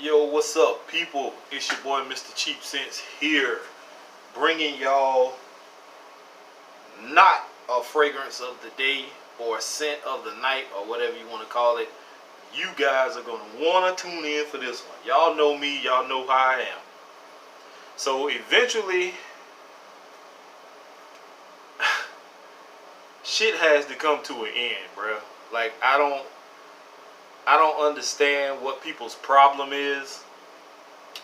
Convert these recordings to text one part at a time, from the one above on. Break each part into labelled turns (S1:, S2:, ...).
S1: Yo, what's up, people? It's your boy, Mr. Cheap Sense here, bringing y'all not a fragrance of the day or a scent of the night or whatever you want to call it. You guys are going to want to tune in for this one. Y'all know me, y'all know how I am. So eventually, shit has to come to an end, bro. Like, I don't understand what people's problem is,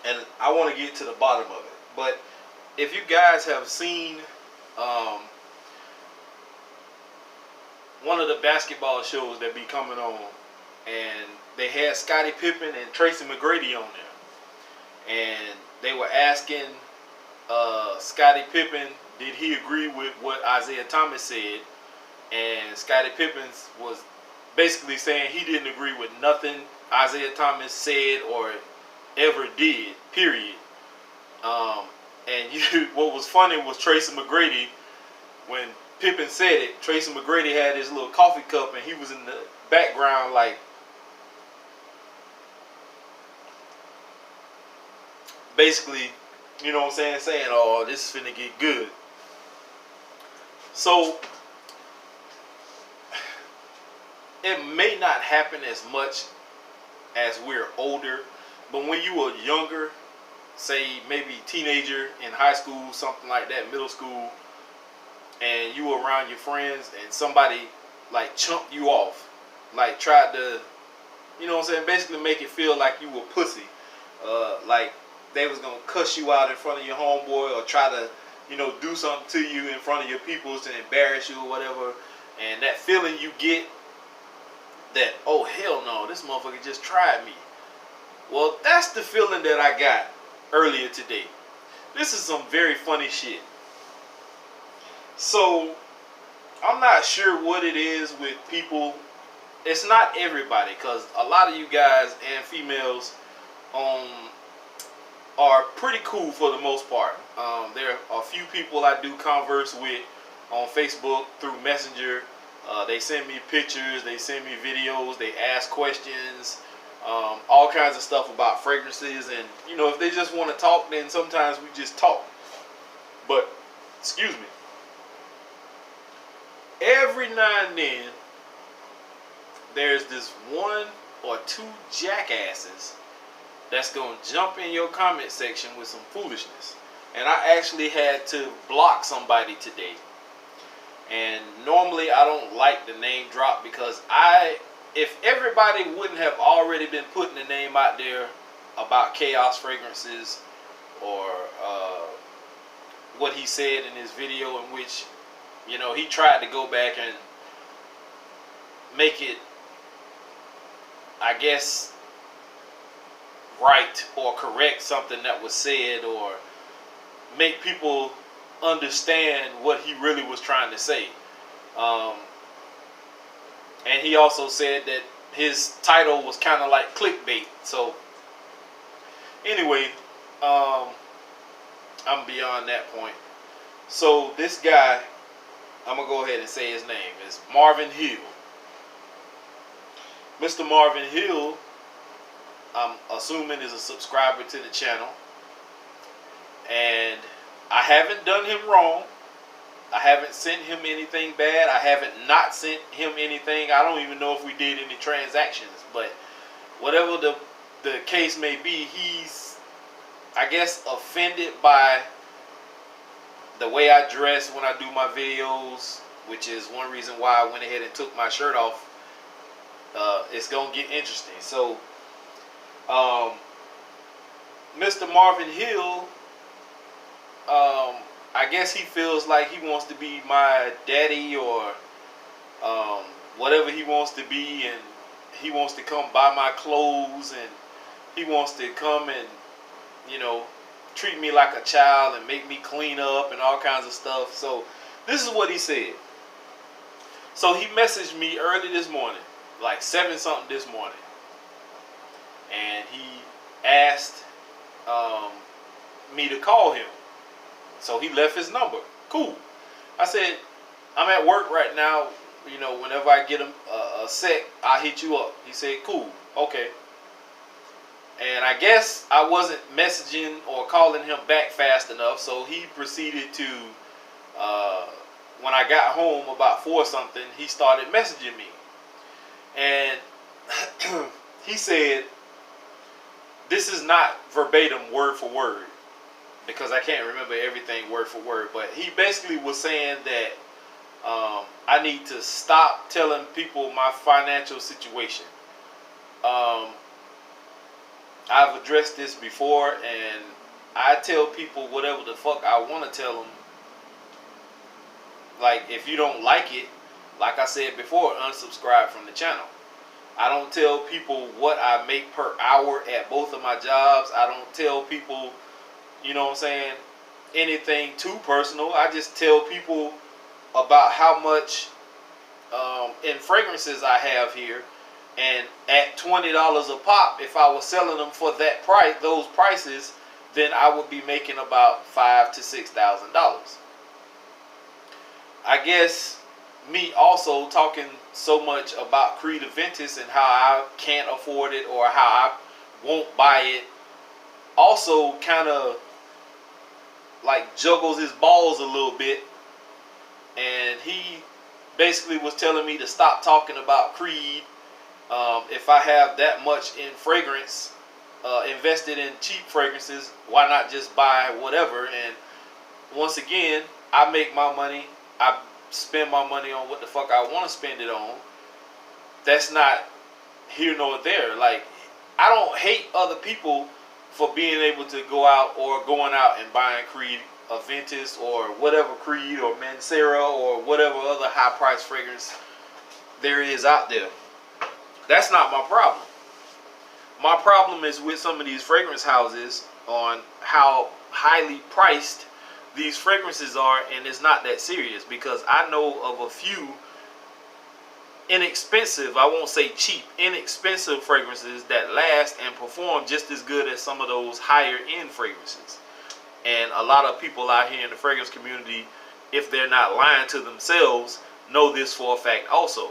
S1: and I want to get to the bottom of it. But if you guys have seen um, one of the basketball shows that be coming on, and they had Scottie Pippen and Tracy McGrady on there, and they were asking Scottie Pippen, did he agree with what Isaiah Thomas said? And Scottie Pippen was basically saying he didn't agree with nothing Isaiah Thomas said or ever did, period. What was funny was Tracy McGrady, when Pippen said it, Tracy McGrady had his little coffee cup and he was in the background like, basically, you know what I'm saying, oh, this is finna get good. So, it may not happen as much as we're older, but when you were younger, say maybe teenager in high school, something like that, middle school, and you were around your friends and somebody like chumped you off, like tried to, you know what I'm saying, basically make it feel like you were pussy, like they was gonna cuss you out in front of your homeboy or try to, do something to you in front of your peoples to embarrass you or whatever, and that feeling you get that, oh hell no, this motherfucker just tried me. Well, that's the feeling that I got earlier today. This is some very funny shit. So, I'm not sure what it is with people. It's not everybody, because a lot of you guys and females are pretty cool for the most part. There are a few people I do converse with on Facebook through Messenger. They send me pictures, they send me videos, they ask questions, all kinds of stuff about fragrances. And, if they just want to talk, then sometimes we just talk. But, excuse me. Every now and then, there's this one or two jackasses that's going to jump in your comment section with some foolishness. And I actually had to block somebody today. And normally I don't like the name drop, because if everybody wouldn't have already been putting the name out there about Chaos Fragrances, or what he said in his video, in which, he tried to go back and make it, I guess, right or correct something that was said, or make people understand what he really was trying to say. And he also said that his title was kind of like clickbait. So anyway, I'm beyond that point. So this guy, I'm going to go ahead and say his name, is Marvin Hill. Mr. Marvin Hill, I'm assuming, is a subscriber to the channel. And I haven't done him wrong. I haven't sent him anything bad. I haven't not sent him anything. I don't even know if we did any transactions. But whatever the case may be, he's, I guess, offended by the way I dress when I do my videos, which is one reason why I went ahead and took my shirt off. It's going to get interesting. So, Mr. Marvin Hill, I guess he feels like he wants to be my daddy, or whatever he wants to be, and he wants to come buy my clothes, and he wants to come and, treat me like a child and make me clean up and all kinds of stuff. So this is what he said. So he messaged me early this morning, like 7 something this morning, and he asked me to call him. So he left his number. Cool. I said, I'm at work right now. Whenever I get a sec, I'll hit you up. He said, cool. Okay. And I guess I wasn't messaging or calling him back fast enough, so he proceeded to, when I got home about 4 something, he started messaging me. And he said, this is not verbatim word for word, because I can't remember everything word for word, but he basically was saying that I need to stop telling people my financial situation. I've addressed this before, and I tell people whatever the fuck I want to tell them. Like, if you don't like it, like I said before, unsubscribe from the channel. I don't tell people what I make per hour at both of my jobs. I don't tell people, you know what I'm saying, anything too personal. I just tell people about how much in fragrances I have here. And at $20 a pop, if I was selling them for that price, those prices, then I would be making about $5,000 to $6,000. I guess me also talking so much about Creed Aventus and how I can't afford it or how I won't buy it also kind of like juggles his balls a little bit. And he basically was telling me to stop talking about Creed. If I have that much in fragrance, invested in cheap fragrances, why not just buy whatever? And once again, I make my money. I spend my money on what the fuck I want to spend it on. That's not here nor there. Like, I don't hate other people for being able to go out or going out and buying Creed Aventus or whatever Creed or Mancera or whatever other high price fragrance there is out there. That's not my problem. My problem is with some of these fragrance houses on how highly priced these fragrances are, and it's not that serious, because I know of a few inexpensive, I won't say cheap, inexpensive fragrances that last and perform just as good as some of those higher end fragrances. And a lot of people out here in the fragrance community, if they're not lying to themselves, know this for a fact also.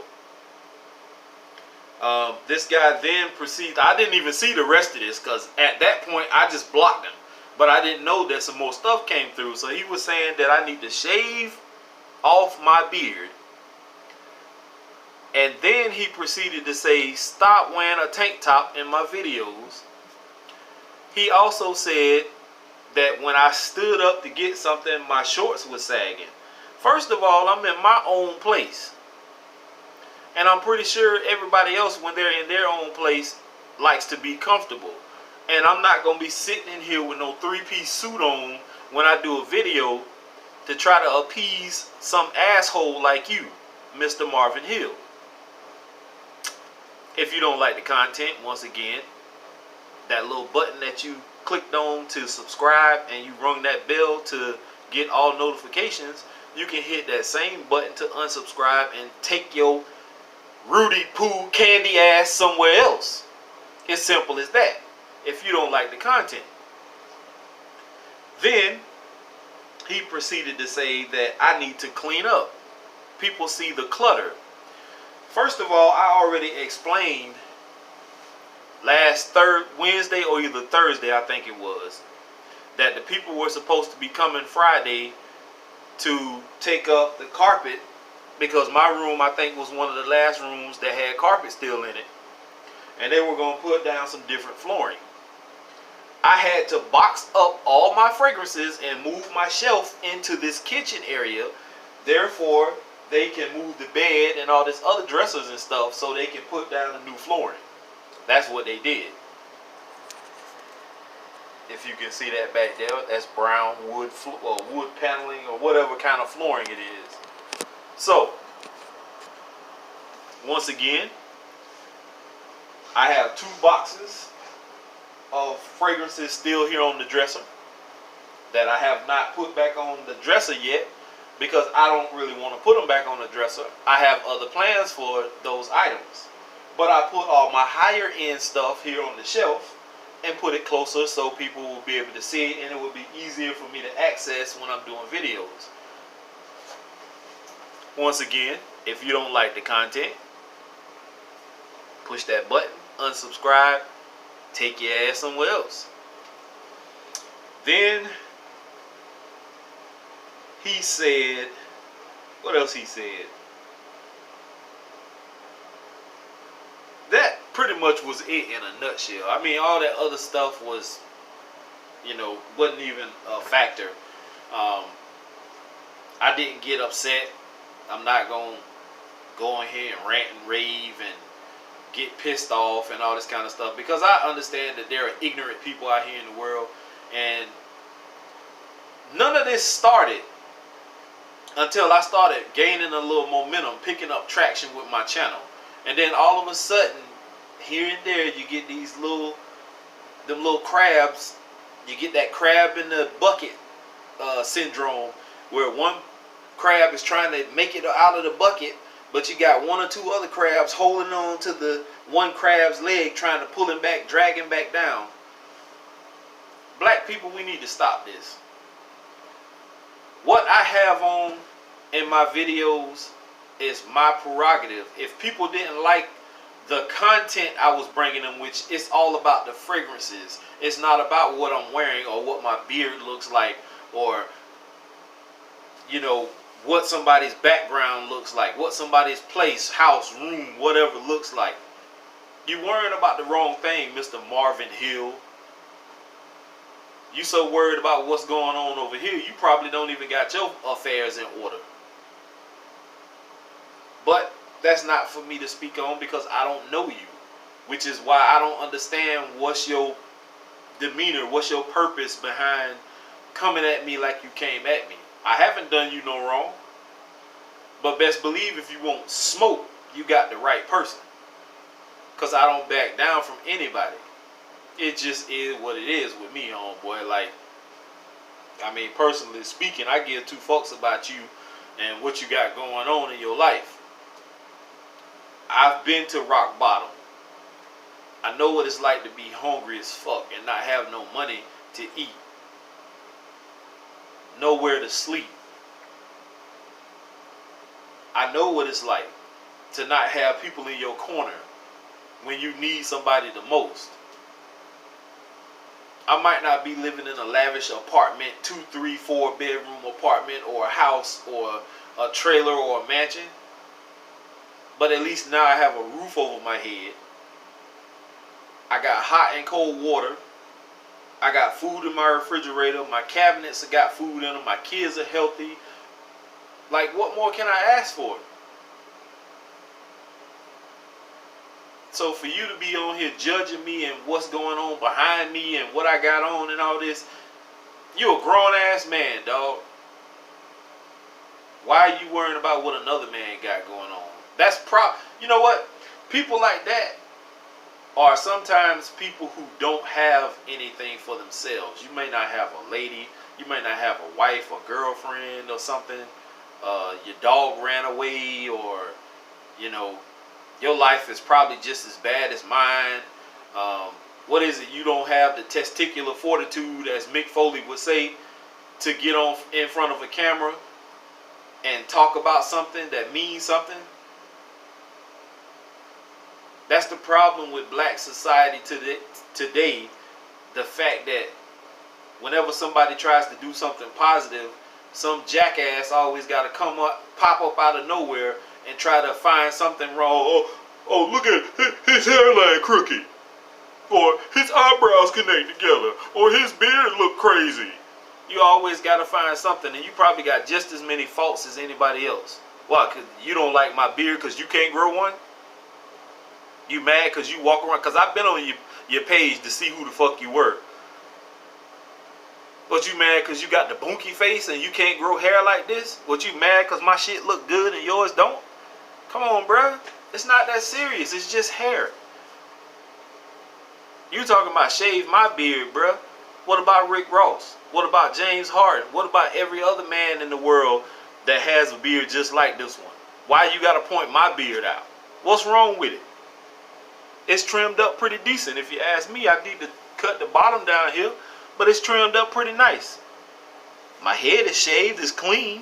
S1: This guy then proceeds, I didn't even see the rest of this, because at that point I just blocked him. But I didn't know that some more stuff came through. So he was saying that I need to shave off my beard. And then he proceeded to say, stop wearing a tank top in my videos. He also said that when I stood up to get something, my shorts were sagging. First of all, I'm in my own place. And I'm pretty sure everybody else, when they're in their own place, likes to be comfortable. And I'm not going to be sitting in here with no 3-piece suit on when I do a video to try to appease some asshole like you, Mr. Marvin Hill. If you don't like the content, once again, that little button that you clicked on to subscribe and you rung that bell to get all notifications, you can hit that same button to unsubscribe and take your Rudy Poo candy ass somewhere else. It's simple as that. If you don't like the content. Then he proceeded to say that I need to clean up. People see the clutter. First of all, I already explained last Wednesday or either Thursday, I think it was, that the people were supposed to be coming Friday to take up the carpet, because my room, I think, was one of the last rooms that had carpet still in it. And they were going to put down some different flooring. I had to box up all my fragrances and move my shelf into this kitchen area. Therefore, they can move the bed and all this other dressers and stuff so they can put down the new flooring. That's what they did. If you can see that back there, that's brown wood wood paneling or whatever kind of flooring it is. So, once again, I have 2 boxes of fragrances still here on the dresser that I have not put back on the dresser yet, because I don't really want to put them back on the dresser. I have other plans for those items. But I put all my higher end stuff here on the shelf and put it closer so people will be able to see it, and it will be easier for me to access when I'm doing videos. Once again, if you don't like the content, push that button, unsubscribe, take your ass somewhere else. Then he said, what else he said? That pretty much was it in a nutshell. I mean, all that other stuff was, wasn't even a factor. I didn't get upset. I'm not going to go in here and rant and rave and get pissed off and all this kind of stuff, because I understand that there are ignorant people out here in the world, and none of this started until I started gaining a little momentum, picking up traction with my channel. And then all of a sudden, here and there, you get these little crabs. You get that crab in the bucket syndrome, where one crab is trying to make it out of the bucket, but you got one or two other crabs holding on to the one crab's leg, trying to pull him back, drag him back down. Black people, we need to stop this. What I have on in my videos is my prerogative. If people didn't like the content I was bringing them, which it's all about the fragrances. It's not about what I'm wearing or what my beard looks like, or what somebody's background looks like, what somebody's place, house, room, whatever looks like. You worrying about the wrong thing, Mr. Marvin Hill. You so worried about what's going on over here, you probably don't even got your affairs in order. But that's not for me to speak on, because I don't know you, which is why I don't understand what's your demeanor, what's your purpose behind coming at me like you came at me. I haven't done you no wrong, but best believe if you want smoke, you got the right person, because I don't back down from anybody. It just is what it is with me, homeboy. Like, I mean, personally speaking, I give two fucks about you and what you got going on in your life. I've been to rock bottom. I know what it's like to be hungry as fuck and not have no money to eat. Nowhere to sleep. I know what it's like to not have people in your corner when you need somebody the most. I might not be living in a lavish apartment, 2, 3, 4 bedroom apartment, or a house, or a trailer, or a mansion. But at least now I have a roof over my head. I got hot and cold water. I got food in my refrigerator. My cabinets have got food in them. My kids are healthy. Like, what more can I ask for? So for you to be on here judging me and what's going on behind me and what I got on and all this, you a grown ass man, dog. Why are you worrying about what another man got going on? That's you know what? People like that are sometimes people who don't have anything for themselves. You may not have a lady, you may not have a wife or girlfriend or something. Your dog ran away, or your life is probably just as bad as mine. What is it? You don't have the testicular fortitude, as Mick Foley would say, to get on in front of a camera and talk about something that means something. That's the problem with black society today. The fact that whenever somebody tries to do something positive, some jackass always got to pop up out of nowhere and try to find something wrong. Oh, look at his hairline crooked, or his eyebrows connect together, or his beard look crazy. You always got to find something, and you probably got just as many faults as anybody else. Why? Because you don't like my beard because you can't grow one? You mad because you walk around? Because I've been on your page to see who the fuck you were. But you mad because you got the bunky face and you can't grow hair like this? What, you mad because my shit look good and yours don't? Come on, bruh. It's not that serious. It's just hair. You talking about shave my beard, bruh. What about Rick Ross? What about James Harden? What about every other man in the world that has a beard just like this one? Why you got to point my beard out? What's wrong with it? It's trimmed up pretty decent. If you ask me, I need to cut the bottom down here, but it's trimmed up pretty nice. My head is shaved, it's clean.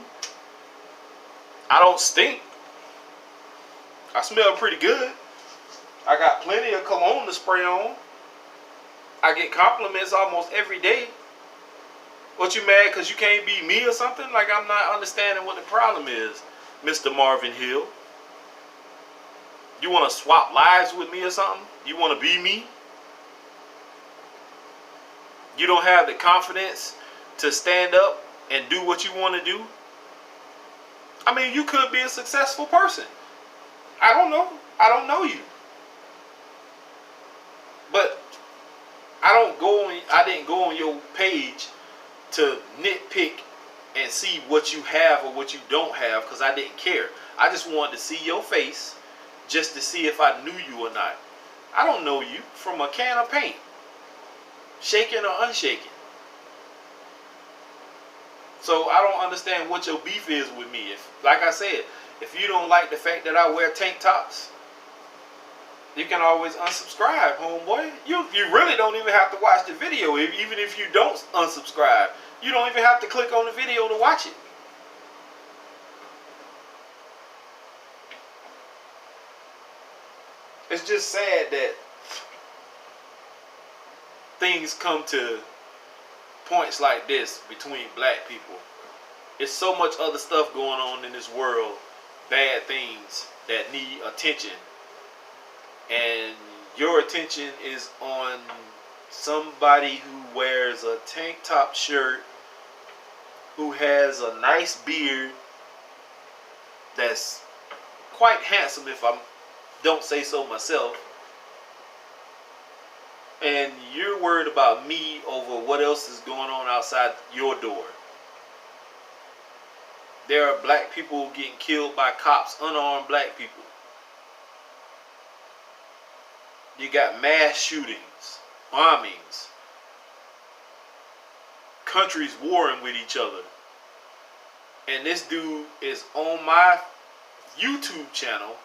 S1: I don't stink. I smell pretty good. I got plenty of cologne to spray on. I get compliments almost every day. What, you mad because you can't be me or something? Like, I'm not understanding what the problem is, Mr. Marvin Hill. You want to swap lives with me or something? You want to be me? You don't have the confidence to stand up and do what you want to do? I mean, you could be a successful person. I don't know. I don't know you. But I didn't go on your page to nitpick and see what you have or what you don't have, because I didn't care. I just wanted to see your face just to see if I knew you or not. I don't know you from a can of paint, shaken or unshaken. So I don't understand what your beef is with me. If, like I said, if you don't like the fact that I wear tank tops, you can always unsubscribe, homeboy. You really don't even have to watch the video. Even if you don't unsubscribe, you don't even have to click on the video to watch it. It's just sad that things come to points like this between black people. It's so much other stuff going on in this world, bad things that need attention, and your attention is on somebody who wears a tank top shirt, who has a nice beard, that's quite handsome if I don't say so myself, and you're worried about me over what else is going on outside your door. There are black people getting killed by cops, unarmed black people. You got mass shootings, bombings, countries warring with each other. And this dude is on my YouTube channel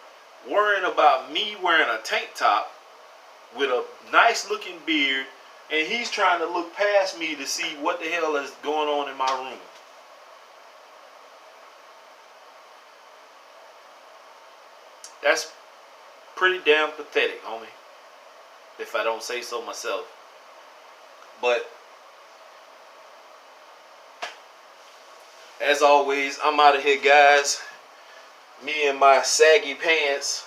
S1: worrying about me wearing a tank top with a nice looking beard, and he's trying to look past me to see what the hell is going on in my room. That's pretty damn pathetic, homie, if I don't say so myself. But as always, I'm out of here, guys. Me and my saggy pants,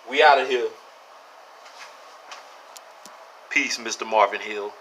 S1: we out of here. Peace, Mr. Marvin Hill.